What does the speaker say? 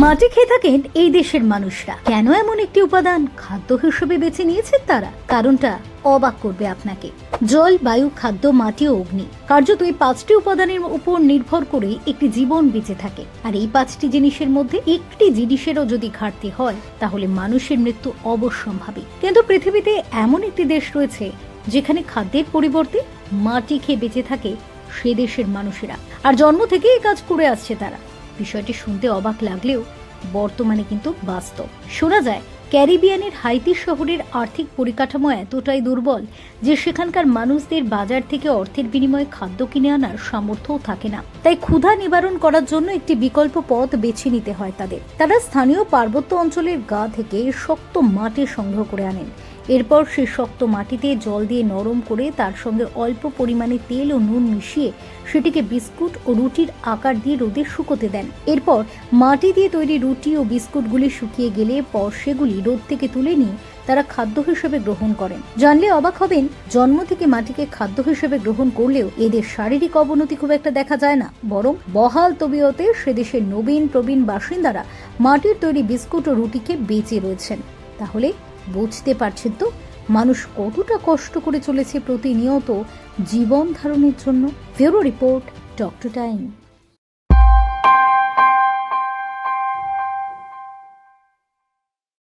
মাটি খেয়ে থাকেন এই দেশের মানুষরা। কেন এমন একটি উপাদান খাদ্য হিসেবে বেছে নিয়েছেন তারা? কারণটা অবাক করবে আপনাকে। জল, বায়ু, খাদ্য, মাটি ও অগ্নি, কার্যত এই পাঁচটি উপাদানের উপর নির্ভর করে একটি জীবন বেঁচে থাকে। আর এই পাঁচটি জিনিসের মধ্যে একটি জিনিসেরও যদি ঘাটতি হয় তাহলে মানুষের মৃত্যু অবশ্যম্ভাবী। কিন্তু পৃথিবীতে এমন একটি দেশ রয়েছে যেখানে খাদ্যের পরিবর্তে মাটি খেয়ে বেঁচে থাকে সে দেশের মানুষেরা, আর জন্ম থেকে এই কাজ করে আসছে তারা। বিষয়টি শুনতে অবাক লাগলেও বর্তমানে কিন্তু বাস্তব। শোনা যায় ক্যারিবিয়ানের হাইতি শহরের আর্থিক পরিকাঠামো এতটাই দুর্বল যে সেখানকার মানুষদের বাজার থেকে অর্থের বিনিময়ে খাদ্য কিনে আনার সামর্থ্যও থাকে না। তাই ক্ষুধা নিবারণ করার জন্য একটি বিকল্প পথ বেছে নিতে হয় তাদের। তারা স্থানীয় পার্বত্য অঞ্চলের গা থেকে শক্ত মাটি সংগ্রহ করে আনেন। এরপর সেই শক্ত মাটিতে জল দিয়ে নরম করে তার সঙ্গে অল্প পরিমাণে তেল ও নুন মিশিয়ে সেটিকে বিস্কুট ও রুটির আকার দিয়ে রোদে শুকোতে দেন। এরপর মাটি দিয়ে তৈরি রুটি ও বিস্কুটগুলি শুকিয়ে গেলে পর সেগুলি রোদ থেকে তুলে নিয়ে তারা খাদ্য হিসেবে গ্রহণ করেন। জানলে অবাক হবেন, জন্ম থেকে মাটিকে খাদ্য হিসেবে গ্রহণ করলেও এদের শারীরিক অবনতি খুব একটা দেখা যায় না, বরং বহাল তবিয়তে সেদেশের নবীন প্রবীণ বাসিন্দারা মাটির তৈরি বিস্কুট ও রুটিকে বেঁচে রয়েছেন। তাহলে বুঝতে পারছেন তো মানুষ কতটা কষ্ট করে চলেছে প্রতিনিয়ত জীবন ধারণের জন্য। Bureau report, doctor time.